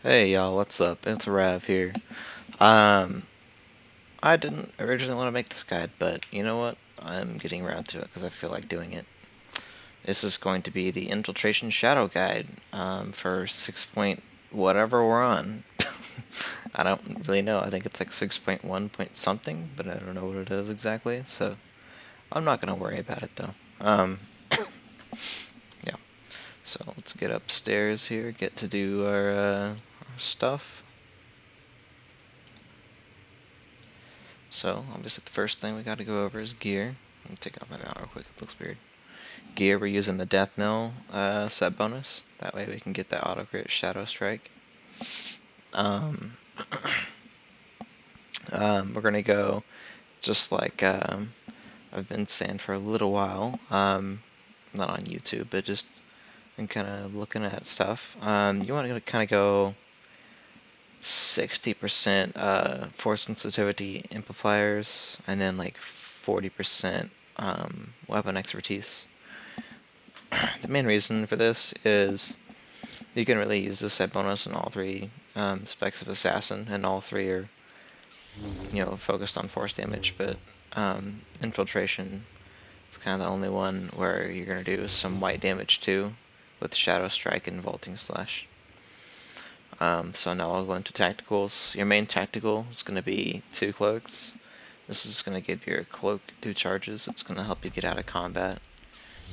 Hey y'all, what's up? It's Rav here. Um, I didn't originally want to make this guide, but you know what? I'm getting around to it because I feel like doing it. This is going to be the Infiltration Shadow Guide for 6 point whatever we're on. I don't really know. I think it's like 6.1 point something, but I don't know what it is exactly, so I'm not going to worry about it though. Yeah, so let's get upstairs here, get to do our stuff. So, obviously the first thing we gotta go over is gear. Let me take off my mount real quick, it looks weird. Gear, we're using the Death Knell set bonus. That way we can get that auto crit Shadow Strike. Um, we're gonna go just like I've been saying for a little while. Not on YouTube, but just been kind of looking at stuff. You want to kind of go 60% force sensitivity amplifiers, and then like 40% weapon expertise. The main reason for this is you can really use this set bonus in all three specs of Assassin, and all three are focused on force damage, but Infiltration is kind of the only one where you're going to do some white damage too, with Shadow Strike and Vaulting Slash. So now I'll go into tacticals. Your main tactical is going to be 2 cloaks. This is going to give your cloak 2 charges. It's going to help you get out of combat,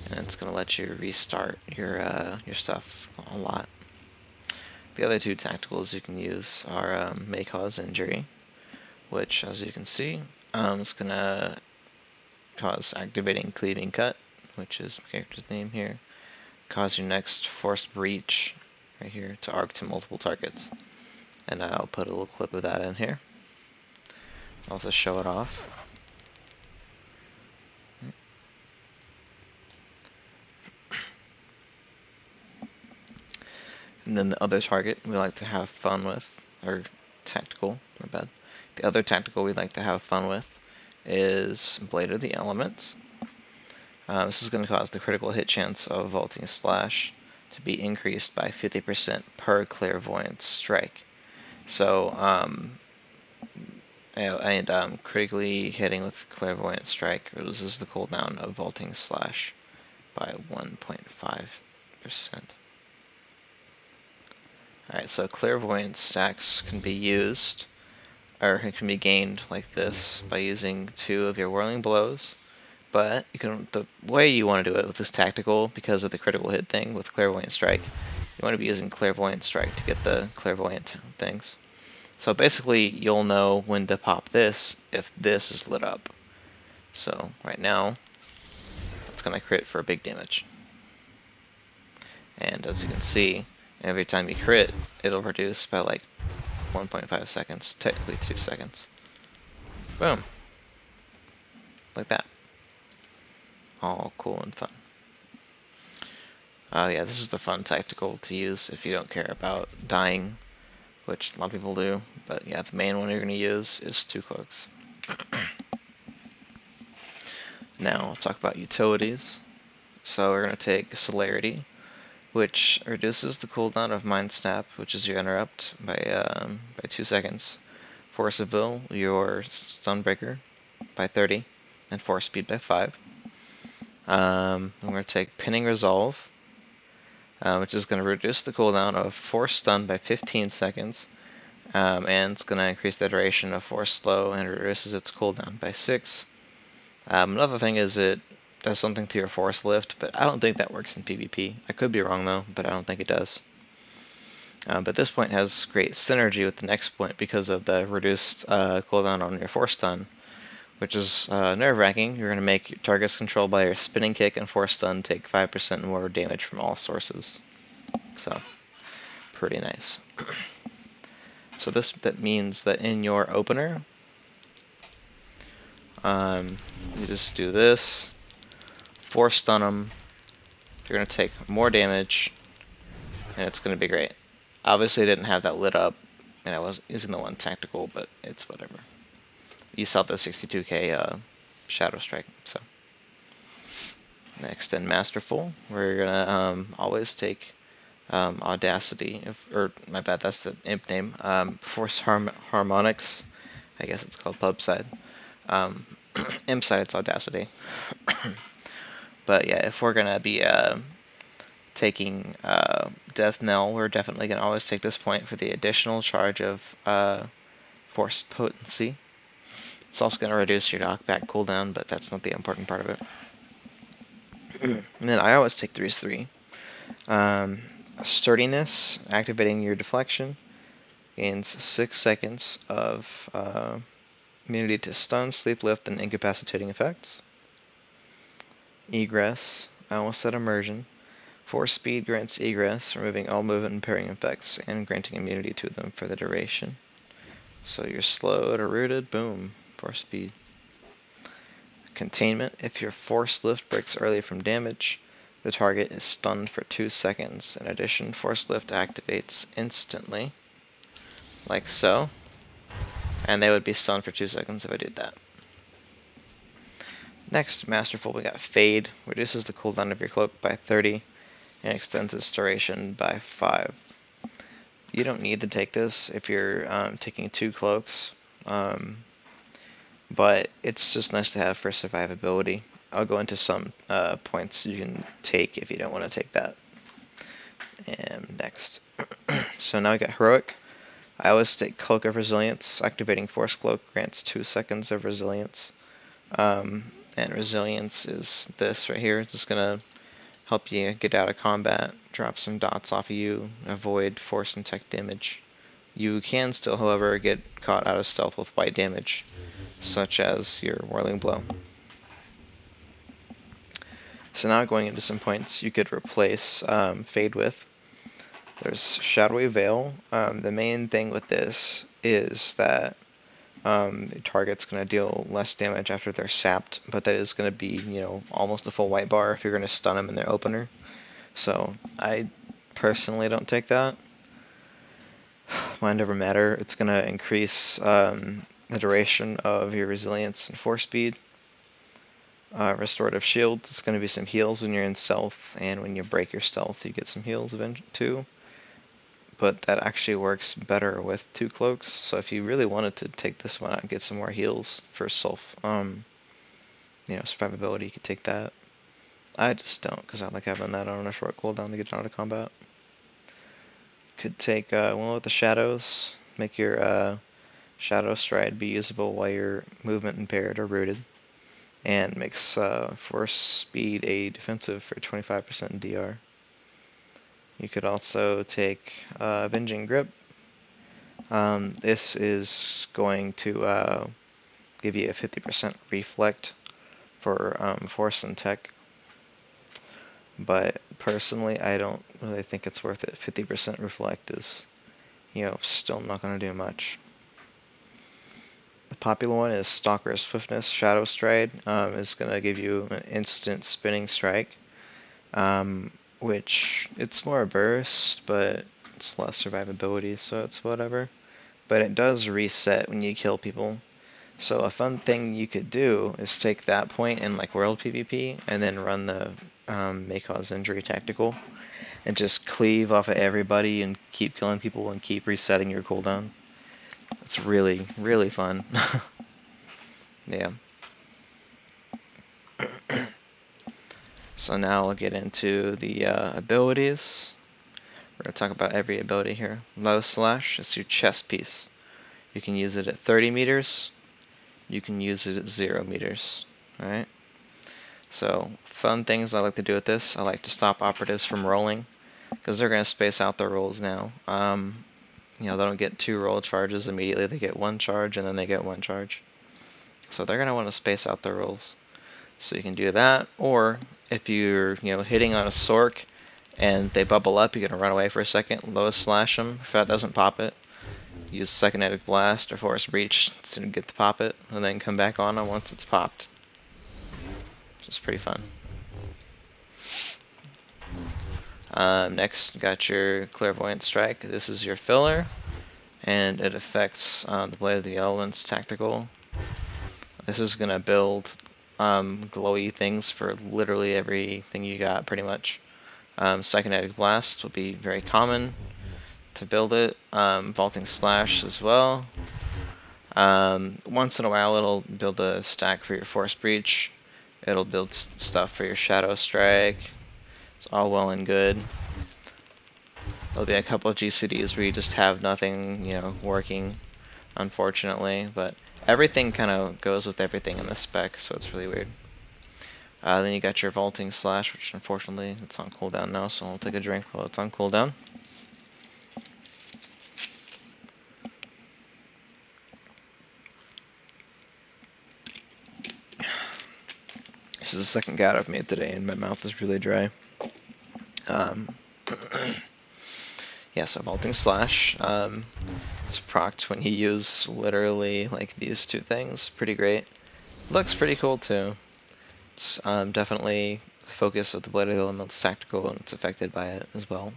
and it's going to let you restart your stuff a lot. The other 2 tacticals you can use are May Cause Injury, which, as you can see, is going to cause Activating Cleaving Cut, which is my character's name here. Cause your next Force Breach, right here, to arc to multiple targets. And I'll put a little clip of that in here. Also show it off. And then the other target we like to have fun with, or tactical, my bad. The other tactical we like to have fun with is Blade of the Elements. This is going to cause the critical hit chance of Vaulting Slash to be increased by 50% per Clairvoyant Strike. So, critically hitting with Clairvoyant Strike reduces the cooldown of Vaulting Slash by 1.5%. Alright, so Clairvoyant stacks can be used, or it can be gained like this by using 2 of your Whirling Blows. But the way you want to do it with this tactical, because of the critical hit thing with Clairvoyant Strike, you want to be using Clairvoyant Strike to get the Clairvoyant things. So basically, you'll know when to pop this if this is lit up. So right now, it's going to crit for big damage. And as you can see, every time you crit, it'll reduce by like 1.5 seconds, technically 2 seconds. Boom. Like that. All cool and fun. Yeah, this is the fun tactical to use if you don't care about dying, which a lot of people do. But yeah, the main one you're going to use is 2 cloaks. Now, I'll talk about utilities. So we're going to take Celerity, which reduces the cooldown of Mind Snap, which is your interrupt, by 2 seconds. Force of Will, your Stunbreaker, by 30, and Force Speed by 5. I'm going to take Pinning Resolve, which is going to reduce the cooldown of Force Stun by 15 seconds, and it's going to increase the duration of Force Slow and reduces its cooldown by 6. Another thing is it does something to your Force Lift, but I don't think that works in PvP. I could be wrong though, but I don't think it does. But this point has great synergy with the next point because of the reduced cooldown on your Force Stun, which is nerve-wracking. You're going to make your targets controlled by your Spinning Kick and Force Stun take 5% more damage from all sources. So, pretty nice. So that means that in your opener, you just do this, Force Stun them, you're going to take more damage, and it's going to be great. Obviously I didn't have that lit up, and I was using the one tactical, but it's whatever. You saw the 62k Shadow Strike, so. Next in Masterful, we're going to always take Audacity, or my bad, that's the imp name. Force Harmonics, I guess it's called pub side. Imp side, it's Audacity. But yeah, if we're gonna be taking Death Knell, we're definitely gonna always take this point for the additional charge of Forced Potency. It's also gonna reduce your knockback cooldown, but that's not the important part of it. And then I always take 3's 3. Sturdiness, activating your deflection, gains 6 seconds of immunity to stun, sleep, lift, and incapacitating effects. Egress, I almost said immersion. Force speed grants egress, removing all movement and parrying effects, and granting immunity to them for the duration. So you're slowed or rooted, boom, force speed. Containment, if your force lift breaks early from damage, the target is stunned for 2 seconds. In addition, force lift activates instantly, like so, and they would be stunned for 2 seconds if I did that. Next, Masterful, we got Fade, reduces the cooldown of your cloak by 30, and extends its duration by 5. You don't need to take this if you're taking 2 cloaks, but it's just nice to have for survivability. I'll go into some points you can take if you don't want to take that. And next. So now we got Heroic. I always take Cloak of Resilience. Activating Force Cloak grants 2 seconds of Resilience. And Resilience is this right here. It's just going to help you get out of combat, drop some dots off of you, avoid force and tech damage. You can still, however, get caught out of stealth with white damage, such as your Whirling Blow. So now going into some points you could replace Fade with. There's Shadowy Veil. The main thing with this is that the target's going to deal less damage after they're sapped, but that is going to be, almost a full white bar if you're going to stun them in their opener. So I personally don't take that. Mine never matter. It's going to increase the duration of your resilience and force speed. Restorative Shield, it's going to be some heals when you're in stealth, and when you break your stealth you get some heals too. But that actually works better with 2 cloaks, so if you really wanted to take this one out and get some more heals for survivability, you could take that. I just don't, because I like having that on a short cooldown to get out of combat. Could take one with the Shadows, make your Shadow Stride be usable while you're movement impaired or rooted, and makes force speed a defensive for 25% DR. You could also take Avenging Grip. This is going to give you a 50% reflect for force and tech. But personally, I don't really think it's worth it. 50% reflect is, still not going to do much. The popular one is Stalker's Swiftness. Shadow Stride is going to give you an instant spinning strike. Which, it's more a burst, but it's less survivability, so it's whatever. But it does reset when you kill people. So a fun thing you could do is take that point in like World PvP, and then run the May Cause Injury Tactical, and just cleave off of everybody and keep killing people and keep resetting your cooldown. It's really, really fun. Yeah. So now we'll get into the abilities. We're going to talk about every ability here. Low Slash is your chest piece. You can use it at 30 meters. You can use it at 0 meters. Alright? So, fun things I like to do with this. I like to stop operatives from rolling, because they're going to space out their rolls now. They don't get 2 roll charges immediately. They get 1 charge, and then they get 1 charge. So they're going to want to space out their rolls. So you can do that, or if you're hitting on a Sork and they bubble up, you're gonna run away for a second, low slash them. If that doesn't pop it, use Psychonetic Blast or Force Breach to get to pop it, and then come back on them once it's popped. Which is pretty fun. Next, got your Clairvoyant Strike. This is your filler, and it affects the Blade of the Elements Tactical. This is gonna build glowy things for literally everything you got, pretty much. Psychonetic Blast will be very common to build it. Vaulting Slash as well. Once in a while it'll build a stack for your Force Breach. It'll build stuff for your Shadow Strike. It's all well and good. There'll be a couple of GCDs where you just have nothing, working, unfortunately. But everything kind of goes with everything in the spec, so it's really weird. Then you got your Vaulting Slash, which unfortunately it's on cooldown now, so I'll take a drink while it's on cooldown. This is the second GOT I've made today, and my mouth is really dry. Yeah, so Vaulting Slash. It's procced when you use literally like these two things. Pretty great. Looks pretty cool too. It's definitely the focus of the Blade of the Elements tactical, and it's affected by it as well.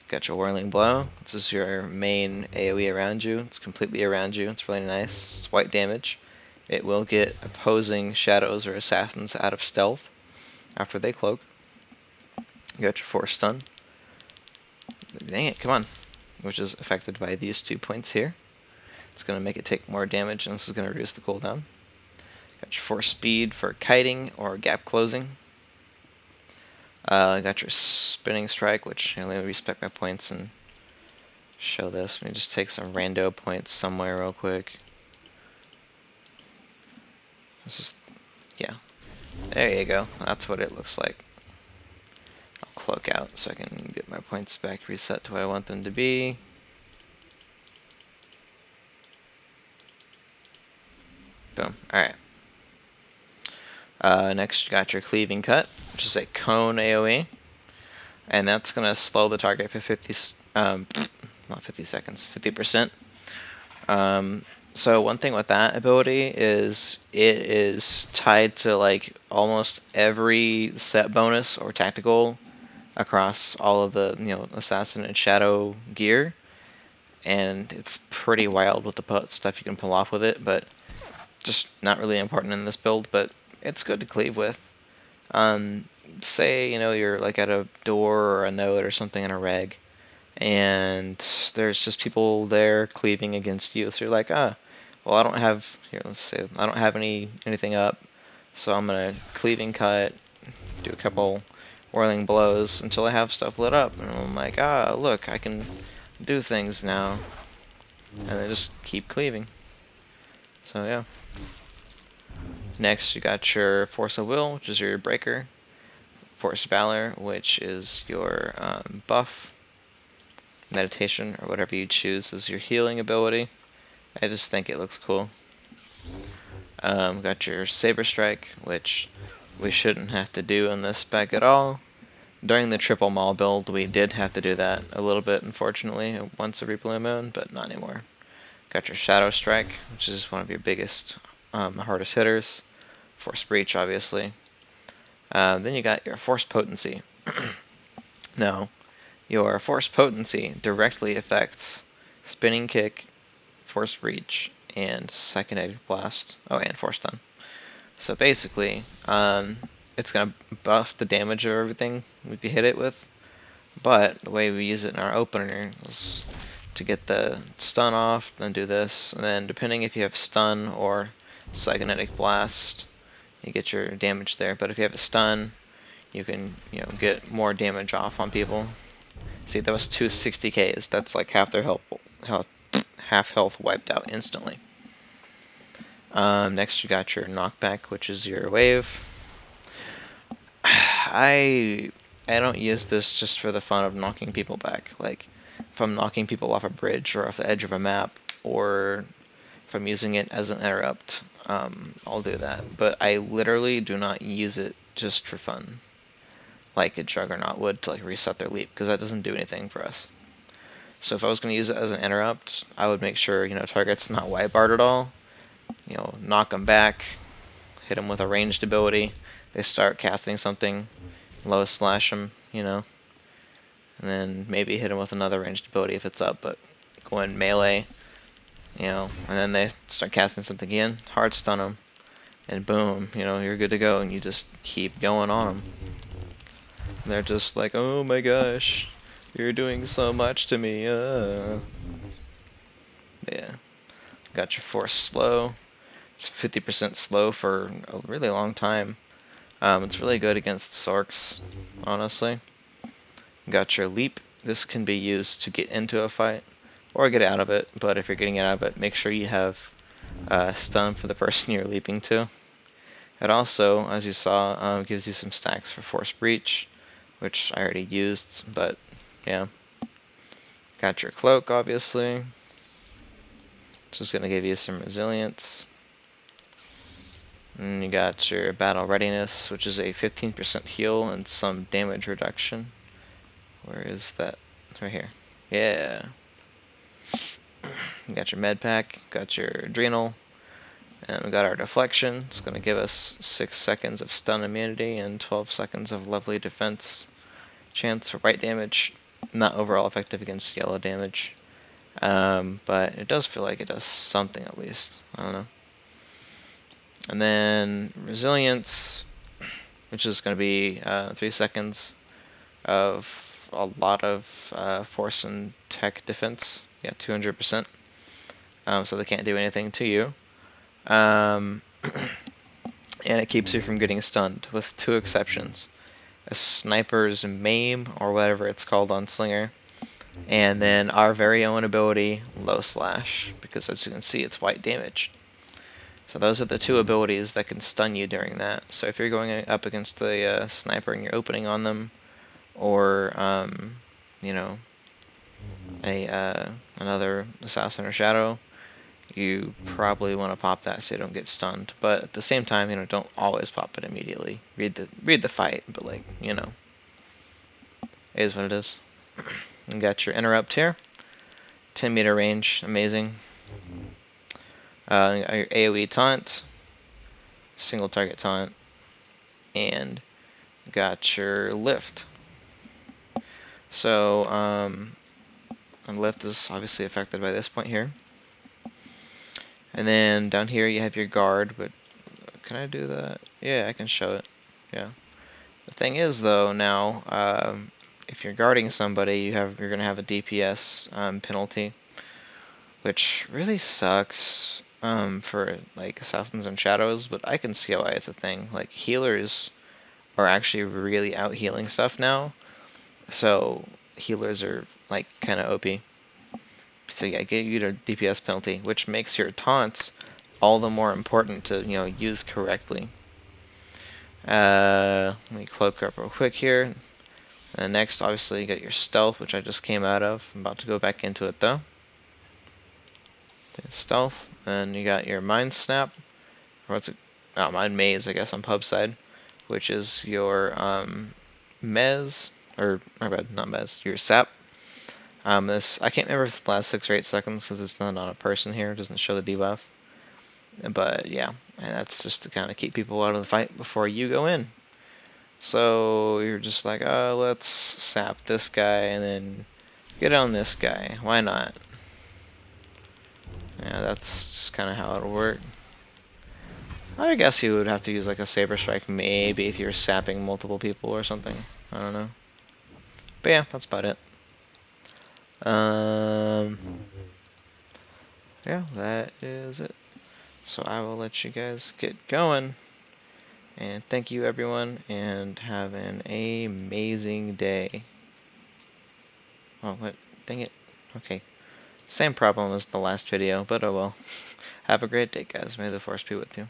Got your Whirling Blow. This is your main AoE around you. It's completely around you. It's really nice. It's white damage. It will get opposing shadows or assassins out of stealth after they cloak. You got your Force Stun. Dang it, come on. Which is affected by these 2 points here. It's going to make it take more damage, and this is going to reduce the cooldown. Got your Force Speed for kiting or gap closing. Got your Spinning Strike, which let me respec my points and show this. Let me just take some rando points somewhere real quick. This is, yeah. There you go. That's what it looks like. I'll cloak out so I can get my points back reset to what I want them to be. Boom. Alright. Next you got your Cleaving Cut, which is a cone AoE. And that's going to slow the target for 50%. So one thing with that ability is it is tied to like almost every set bonus or tactical across all of the assassin and shadow gear, and it's pretty wild with the stuff you can pull off with it, but just not really important in this build, but it's good to cleave with. Say you're like at a door or a node or something in a reg, and there's just people there cleaving against you, so you're like, well, I don't have, let's say, I don't have anything up, so I'm going to Cleaving Cut, do a couple Whirling Blows until I have stuff lit up, and I'm like, look, I can do things now, and then just keep cleaving. So, yeah. Next, you got your Force of Will, which is your breaker, Force Valor, which is your buff, Meditation, or whatever you choose as your healing ability. I just think it looks cool. Got your Saber Strike, which we shouldn't have to do in this spec at all. During the triple maul build, we did have to do that a little bit, unfortunately, once every blue moon, but not anymore. Got your Shadow Strike, which is one of your biggest, hardest hitters. Force Breach, obviously. Then you got your Force Potency. Now, your Force Potency directly affects Spinning Kick, Force Breach, and Psychonetic Blast. Oh, and Force Stun. So basically, it's going to buff the damage of everything we hit it with, but the way we use it in our opener is to get the stun off, then do this, and then depending if you have stun or Psychonetic Blast, you get your damage there. But if you have a stun, you can get more damage off on people. See, that was 260Ks. That's like half their half health wiped out instantly. Next you got your Knockback, which is your wave. I don't use this just for the fun of knocking people back. Like, if I'm knocking people off a bridge or off the edge of a map, or if I'm using it as an interrupt, I'll do that. But I literally do not use it just for fun, like a Juggernaut would to like reset their leap, because that doesn't do anything for us. So if I was going to use it as an interrupt, I would make sure target's not white barred at all. Knock them back, hit them with a ranged ability. They start casting something, low slash them, and then maybe hit them with another ranged ability if it's up. But go in melee, and then they start casting something again, hard stun them, and boom, you're good to go, and you just keep going on them. And they're just like, oh my gosh, you're doing so much to me. Yeah. Got your force slow. It's 50% slow for a really long time. It's really good against Sorks, honestly. Got your leap. This can be used to get into a fight or get out of it, but if you're getting out of it, make sure you have stun for the person you're leaping to. It also, as you saw, gives you some stacks for force breach, which I already used, but yeah. Got your cloak, obviously. It's just going to give you some resilience. And you got your battle readiness, which is a 15% heal and some damage reduction. Where is that? It's right here. Yeah. You got your med pack, got your adrenal, and we got our deflection. It's going to give us 6 seconds of stun immunity and 12 seconds of lovely defense chance for bite damage. Not overall effective against yellow damage, but it does feel like it does something at least. I don't know. And then resilience, which is going to be 3 seconds of a lot of force and tech defense. Yeah, 200%. So they can't do anything to you. And it keeps you from getting stunned, with 2 exceptions. A sniper's maim, or whatever it's called on Slinger, and then our very own ability, Low Slash, because as you can see, it's white damage. So those are the 2 abilities that can stun you during that. So if you're going up against the sniper and you're opening on them, or you know, another assassin or shadow, you probably want to pop that so you don't get stunned. But at the same time, don't always pop it immediately. Read the fight, but like, it is what it is. You got your interrupt here, 10-meter range, amazing. Your AoE taunt, single target taunt, and got your lift. So, and lift is obviously affected by this point here. And then down here you have your guard, but can I do that? Yeah, I can show it. Yeah. The thing is, though, now, if you're guarding somebody, you're gonna have a DPS penalty, which really sucks for like assassins and shadows. But I can see why it's a thing. Like, healers are actually really out healing stuff now, so healers are like kind of OP. So yeah, get you to DPS penalty, which makes your taunts all the more important to use correctly. Let me cloak up real quick here. And next, obviously, you got your stealth, which I just came out of. I'm about to go back into it though. Stealth, and you got your mind snap. Or what's it? Oh, mind maze, I guess, on pub side, which is your mez, or my bad, not mez, your sap. This I can't remember if it's the last 6 or 8 seconds because it's not on a person here. It doesn't show the debuff. But yeah, and that's just to kind of keep people out of the fight before you go in. So you're just like, oh, let's sap this guy and then get on this guy. Why not? Yeah, that's just kind of how it'll work. I guess you would have to use like a saber strike, maybe if you're sapping multiple people or something. I don't know. But yeah, that's about it. Yeah, that is it. So I will let you guys get going. And thank you, everyone, and have an amazing day. Oh, what? Dang it. Okay. Same problem as the last video, but oh well. Have a great day, guys. May the force be with you.